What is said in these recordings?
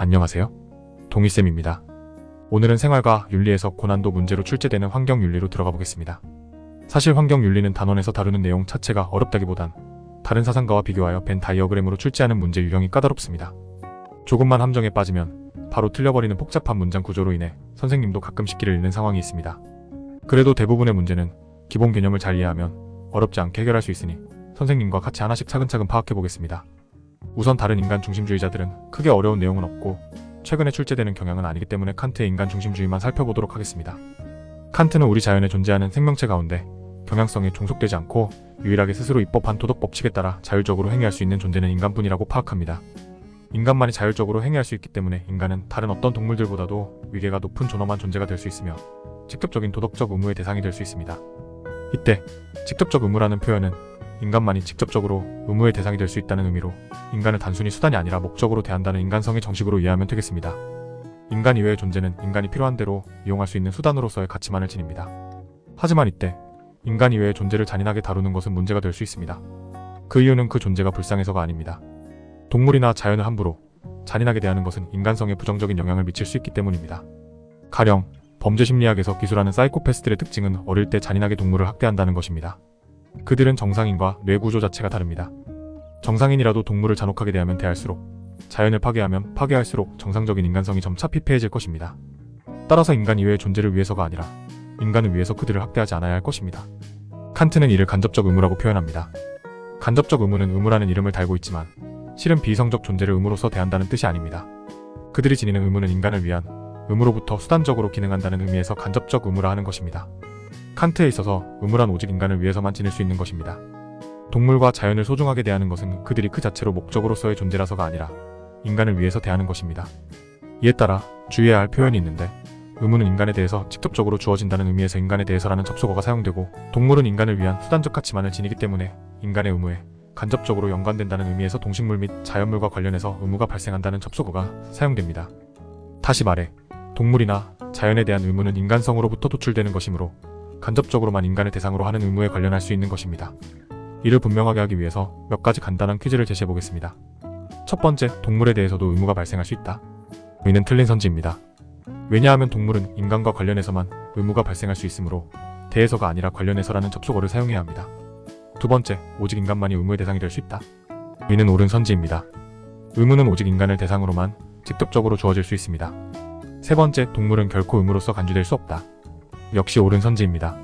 안녕하세요. 동희쌤입니다. 오늘은 생활과 윤리에서 고난도 문제로 출제되는 환경윤리로 들어가 보겠습니다. 사실 환경윤리는 단원에서 다루는 내용 자체가 어렵다기보단 다른 사상가와 비교하여 벤 다이어그램으로 출제하는 문제 유형이 까다롭습니다. 조금만 함정에 빠지면 바로 틀려버리는 복잡한 문장 구조로 인해 선생님도 가끔씩 길을 잃는 상황이 있습니다. 그래도 대부분의 문제는 기본 개념을 잘 이해하면 어렵지 않게 해결할 수 있으니 선생님과 같이 하나씩 차근차근 파악해 보겠습니다. 우선 다른 인간 중심주의자들은 크게 어려운 내용은 없고 최근에 출제되는 경향은 아니기 때문에 칸트의 인간 중심주의만 살펴보도록 하겠습니다. 칸트는 우리 자연에 존재하는 생명체 가운데 경향성에 종속되지 않고 유일하게 스스로 입법한 도덕 법칙에 따라 자율적으로 행위할 수 있는 존재는 인간뿐이라고 파악합니다. 인간만이 자율적으로 행위할 수 있기 때문에 인간은 다른 어떤 동물들보다도 위계가 높은 존엄한 존재가 될 수 있으며 직접적인 도덕적 의무의 대상이 될 수 있습니다. 이때 직접적 의무라는 표현은 인간만이 직접적으로 의무의 대상이 될 수 있다는 의미로 인간을 단순히 수단이 아니라 목적으로 대한다는 인간성의 정식으로 이해하면 되겠습니다. 인간 이외의 존재는 인간이 필요한 대로 이용할 수 있는 수단으로서의 가치만을 지닙니다. 하지만 이때 인간 이외의 존재를 잔인하게 다루는 것은 문제가 될 수 있습니다. 그 이유는 그 존재가 불쌍해서가 아닙니다. 동물이나 자연을 함부로 잔인하게 대하는 것은 인간성에 부정적인 영향을 미칠 수 있기 때문입니다. 가령 범죄 심리학에서 기술하는 사이코패스들의 특징은 어릴 때 잔인하게 동물을 학대한다는 것입니다. 그들은 정상인과 뇌 구조 자체가 다릅니다. 정상인이라도 동물을 잔혹하게 대하면 대할수록, 자연을 파괴하면 파괴할수록 정상적인 인간성이 점차 피폐해질 것입니다. 따라서 인간 이외의 존재를 위해서가 아니라 인간을 위해서 그들을 학대하지 않아야 할 것입니다. 칸트는 이를 간접적 의무라고 표현합니다. 간접적 의무는 의무라는 이름을 달고 있지만 실은 비이성적 존재를 의무로서 대한다는 뜻이 아닙니다. 그들이 지니는 의무는 인간을 위한 의무로부터 수단적으로 기능한다는 의미에서 간접적 의무라 하는 것입니다. 칸트에 있어서 의무란 오직 인간을 위해서만 지닐 수 있는 것입니다. 동물과 자연을 소중하게 대하는 것은 그들이 그 자체로 목적으로서의 존재라서가 아니라 인간을 위해서 대하는 것입니다. 이에 따라 주의해야 할 표현이 있는데, 의무는 인간에 대해서 직접적으로 주어진다는 의미에서 인간에 대해서라는 접속어가 사용되고, 동물은 인간을 위한 수단적 가치만을 지니기 때문에 인간의 의무에 간접적으로 연관된다는 의미에서 동식물 및 자연물과 관련해서 의무가 발생한다는 접속어가 사용됩니다. 다시 말해 동물이나 자연에 대한 의무는 인간성으로부터 도출되는 것이므로 간접적으로만 인간을 대상으로 하는 의무에 관련할 수 있는 것입니다. 이를 분명하게 하기 위해서 몇 가지 간단한 퀴즈를 제시해 보겠습니다. 첫 번째, 동물에 대해서도 의무가 발생할 수 있다. 이는 틀린 선지입니다. 왜냐하면 동물은 인간과 관련해서만 의무가 발생할 수 있으므로 대해서가 아니라 관련해서라는 접속어를 사용해야 합니다. 두 번째, 오직 인간만이 의무의 대상이 될 수 있다. 이는 옳은 선지입니다. 의무는 오직 인간을 대상으로만 직접적으로 주어질 수 있습니다. 세 번째, 동물은 결코 의무로서 간주될 수 없다. 역시 옳은 선지입니다.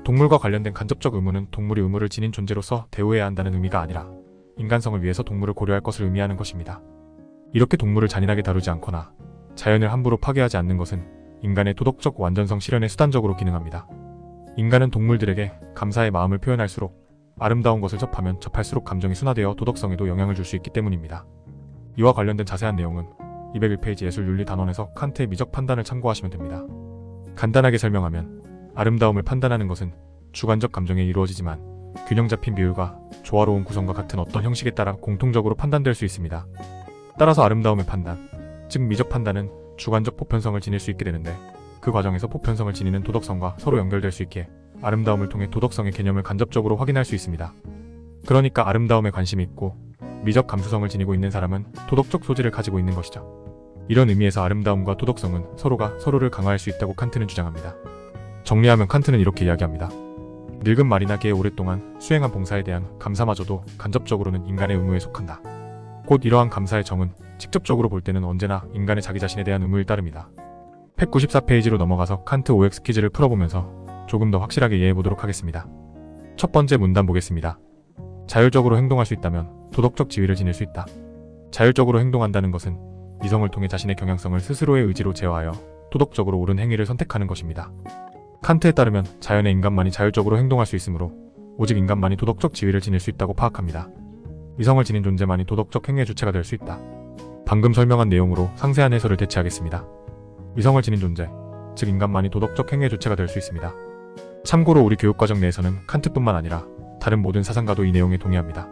동물과 관련된 간접적 의무는 동물이 의무를 지닌 존재로서 대우해야 한다는 의미가 아니라 인간성을 위해서 동물을 고려할 것을 의미하는 것입니다. 이렇게 동물을 잔인하게 다루지 않거나 자연을 함부로 파괴하지 않는 것은 인간의 도덕적 완전성 실현에 수단적으로 기능합니다. 인간은 동물들에게 감사의 마음을 표현할수록, 아름다운 것을 접하면 접할수록 감정이 순화되어 도덕성에도 영향을 줄 수 있기 때문입니다. 이와 관련된 자세한 내용은 201페이지 예술윤리 단원에서 칸트의 미적 판단을 참고하시면 됩니다. 간단하게 설명하면 아름다움을 판단하는 것은 주관적 감정에 이루어지지만 균형 잡힌 비율과 조화로운 구성과 같은 어떤 형식에 따라 공통적으로 판단될 수 있습니다. 따라서 아름다움의 판단, 즉 미적 판단은 주관적 보편성을 지닐 수 있게 되는데, 그 과정에서 보편성을 지니는 도덕성과 서로 연결될 수 있기에 아름다움을 통해 도덕성의 개념을 간접적으로 확인할 수 있습니다. 그러니까 아름다움에 관심이 있고 미적 감수성을 지니고 있는 사람은 도덕적 소질을 가지고 있는 것이죠. 이런 의미에서 아름다움과 도덕성은 서로가 서로를 강화할 수 있다고 칸트는 주장합니다. 정리하면 칸트는 이렇게 이야기합니다. 늙은 말이나 개에 오랫동안 수행한 봉사에 대한 감사마저도 간접적으로는 인간의 의무에 속한다. 곧 이러한 감사의 정은 직접적으로 볼 때는 언제나 인간의 자기 자신에 대한 의무를 따릅니다. 194페이지로 넘어가서 칸트 OX 퀴즈를 풀어보면서 조금 더 확실하게 이해해보도록 하겠습니다. 첫 번째 문단 보겠습니다. 자율적으로 행동할 수 있다면 도덕적 지위를 지닐 수 있다. 자율적으로 행동한다는 것은 이성을 통해 자신의 경향성을 스스로의 의지로 제어하여 도덕적으로 옳은 행위를 선택하는 것입니다. 칸트에 따르면 자연의 인간만이 자율적으로 행동할 수 있으므로 오직 인간만이 도덕적 지위를 지닐 수 있다고 파악합니다. 이성을 지닌 존재만이 도덕적 행위의 주체가 될 수 있다. 방금 설명한 내용으로 상세한 해설을 대체하겠습니다. 이성을 지닌 존재, 즉 인간만이 도덕적 행위의 주체가 될 수 있습니다. 참고로 우리 교육과정 내에서는 칸트뿐만 아니라 다른 모든 사상가도 이 내용에 동의합니다.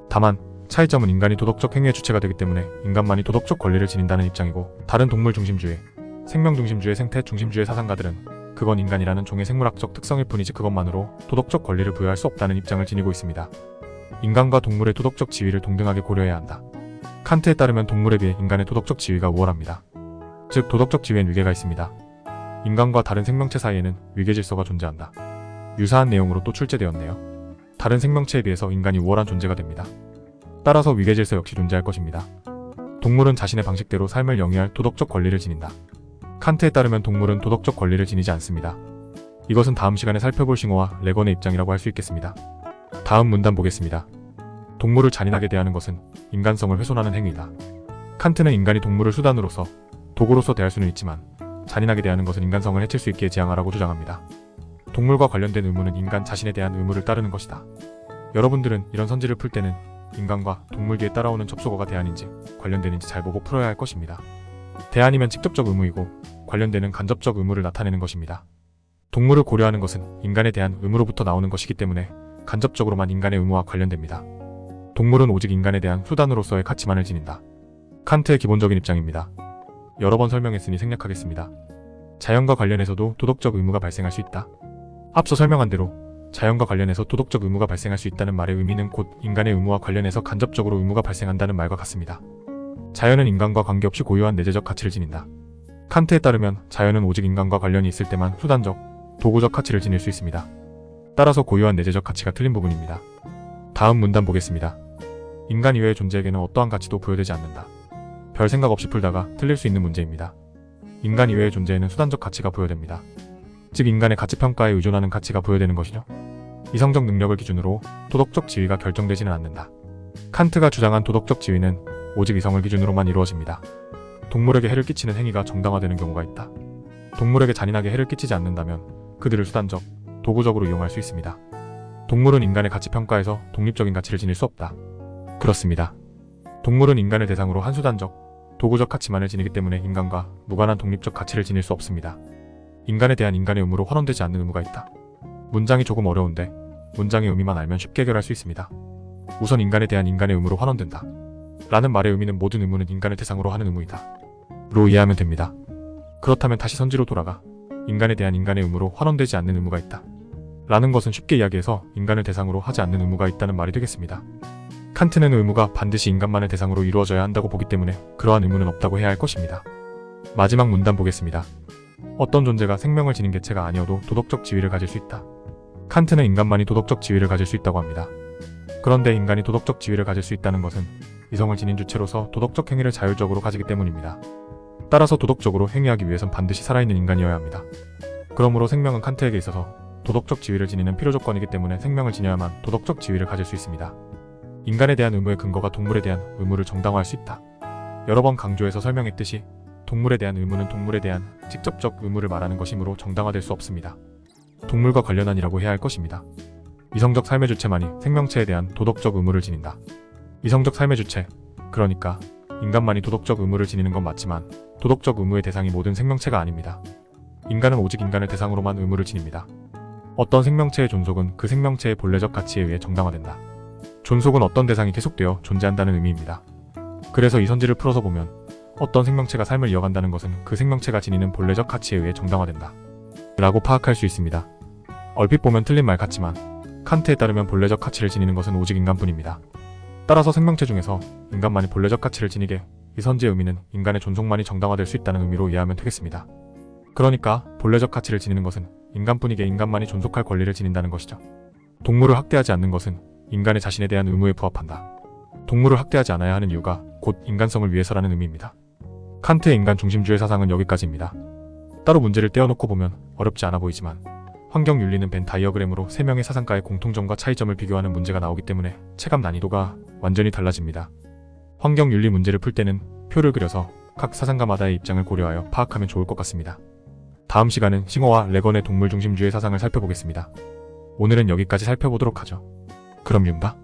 다만 차이점은 인간이 도덕적 행위의 주체가 되기 때문에 인간만이 도덕적 권리를 지닌다는 입장이고, 다른 동물 중심주의, 생명 중심주의, 생태 중심주의 사상가들은 그건 인간이라는 종의 생물학적 특성일 뿐이지 그것만으로 도덕적 권리를 부여할 수 없다는 입장을 지니고 있습니다. 인간과 동물의 도덕적 지위를 동등하게 고려해야 한다. 칸트에 따르면 동물에 비해 인간의 도덕적 지위가 우월합니다. 즉 도덕적 지위엔 위계가 있습니다. 인간과 다른 생명체 사이에는 위계 질서가 존재한다. 유사한 내용으로 또 출제되었네요. 다른 생명체에 비해서 인간이 우월한 존재가 됩니다. 따라서 위계 질서 역시 존재할 것입니다. 동물은 자신의 방식대로 삶을 영위할 도덕적 권리를 지닌다. 칸트에 따르면 동물은 도덕적 권리를 지니지 않습니다. 이것은 다음 시간에 살펴볼 싱어와 레건의 입장이라고 할 수 있겠습니다. 다음 문단 보겠습니다. 동물을 잔인하게 대하는 것은 인간성을 훼손하는 행위다. 칸트는 인간이 동물을 수단으로서, 도구로서 대할 수는 있지만 잔인하게 대하는 것은 인간성을 해칠 수 있기에 지양하라고 주장합니다. 동물과 관련된 의무는 인간 자신에 대한 의무를 따르는 것이다. 여러분들은 이런 선지를 풀 때는 인간과 동물 뒤에 따라오는 접속어가 대안인지 관련되는지 잘 보고 풀어야 할 것입니다. 대안이면 직접적 의무이고 관련되는 간접적 의무를 나타내는 것입니다. 동물을 고려하는 것은 인간에 대한 의무로부터 나오는 것이기 때문에 간접적으로만 인간의 의무와 관련됩니다. 동물은 오직 인간에 대한 수단으로서의 가치만을 지닌다. 칸트의 기본적인 입장입니다. 여러 번 설명했으니 생략하겠습니다. 자연과 관련해서도 도덕적 의무가 발생할 수 있다. 앞서 설명한 대로 자연과 관련해서 도덕적 의무가 발생할 수 있다는 말의 의미는 곧 인간의 의무와 관련해서 간접적으로 의무가 발생한다는 말과 같습니다. 자연은 인간과 관계없이 고유한 내재적 가치를 지닌다. 칸트에 따르면 자연은 오직 인간과 관련이 있을 때만 수단적, 도구적 가치를 지닐 수 있습니다. 따라서 고유한 내재적 가치가 틀린 부분입니다. 다음 문단 보겠습니다. 인간 이외의 존재에게는 어떠한 가치도 부여되지 않는다. 별 생각 없이 풀다가 틀릴 수 있는 문제입니다. 인간 이외의 존재에는 수단적 가치가 부여됩니다. 즉 인간의 가치평가에 의존하는 가치가 부여되는 것이죠. 이성적 능력을 기준으로 도덕적 지위가 결정되지는 않는다. 칸트가 주장한 도덕적 지위는 오직 이성을 기준으로만 이루어집니다. 동물에게 해를 끼치는 행위가 정당화되는 경우가 있다. 동물에게 잔인하게 해를 끼치지 않는다면 그들을 수단적, 도구적으로 이용할 수 있습니다. 동물은 인간의 가치평가에서 독립적인 가치를 지닐 수 없다. 그렇습니다. 동물은 인간을 대상으로 한 수단적, 도구적 가치만을 지니기 때문에 인간과 무관한 독립적 가치를 지닐 수 없습니다. 인간에 대한 인간의 의무로 환원되지 않는 의무가 있다. 문장이 조금 어려운데 문장의 의미만 알면 쉽게 해결할 수 있습니다. 우선 인간에 대한 인간의 의무로 환원된다. 라는 말의 의미는 모든 의무는 인간을 대상으로 하는 의무이다. 로 이해하면 됩니다. 그렇다면 다시 선지로 돌아가 인간에 대한 인간의 의무로 환원되지 않는 의무가 있다. 라는 것은 쉽게 이야기해서 인간을 대상으로 하지 않는 의무가 있다는 말이 되겠습니다. 칸트는 의무가 반드시 인간만을 대상으로 이루어져야 한다고 보기 때문에 그러한 의무는 없다고 해야 할 것입니다. 마지막 문단 보겠습니다. 어떤 존재가 생명을 지닌 개체가 아니어도 도덕적 지위를 가질 수 있다. 칸트는 인간만이 도덕적 지위를 가질 수 있다고 합니다. 그런데 인간이 도덕적 지위를 가질 수 있다는 것은 이성을 지닌 주체로서 도덕적 행위를 자율적으로 가지기 때문입니다. 따라서 도덕적으로 행위하기 위해선 반드시 살아있는 인간이어야 합니다. 그러므로 생명은 칸트에게 있어서 도덕적 지위를 지니는 필요 조건이기 때문에 생명을 지녀야만 도덕적 지위를 가질 수 있습니다. 인간에 대한 의무의 근거가 동물에 대한 의무를 정당화할 수 있다. 여러 번 강조해서 설명했듯이 동물에 대한 의무는 동물에 대한 직접적 의무를 말하는 것이므로 정당화될 수 없습니다. 동물과 관련한이라고 해야 할 것입니다. 이성적 삶의 주체만이 생명체에 대한 도덕적 의무를 지닌다. 이성적 삶의 주체, 그러니까 인간만이 도덕적 의무를 지니는 건 맞지만 도덕적 의무의 대상이 모든 생명체가 아닙니다. 인간은 오직 인간을 대상으로만 의무를 지닙니다. 어떤 생명체의 존속은 그 생명체의 본래적 가치에 의해 정당화된다. 존속은 어떤 대상이 계속되어 존재한다는 의미입니다. 그래서 이 선지를 풀어서 보면 어떤 생명체가 삶을 이어간다는 것은 그 생명체가 지니는 본래적 가치에 의해 정당화된다. 라고 파악할 수 있습니다. 얼핏 보면 틀린 말 같지만 칸트에 따르면 본래적 가치를 지니는 것은 오직 인간뿐입니다. 따라서 생명체 중에서 인간만이 본래적 가치를 지니게 이 선지의 의미는 인간의 존속만이 정당화될 수 있다는 의미로 이해하면 되겠습니다. 그러니까 본래적 가치를 지니는 것은 인간뿐이게 인간만이 존속할 권리를 지닌다는 것이죠. 동물을 학대하지 않는 것은 인간의 자신에 대한 의무에 부합한다. 동물을 학대하지 않아야 하는 이유가 곧 인간성을 위해서라는 의미입니다. 칸트의 인간 중심주의 사상은 여기까지입니다. 따로 문제를 떼어놓고 보면 어렵지 않아 보이지만 환경윤리는 벤 다이어그램으로 3명의 사상가의 공통점과 차이점을 비교하는 문제가 나오기 때문에 체감 난이도가 완전히 달라집니다. 환경윤리 문제를 풀 때는 표를 그려서 각 사상가마다의 입장을 고려하여 파악하면 좋을 것 같습니다. 다음 시간은 싱어와 레건의 동물 중심주의 사상을 살펴보겠습니다. 오늘은 여기까지 살펴보도록 하죠. 그럼 윤바.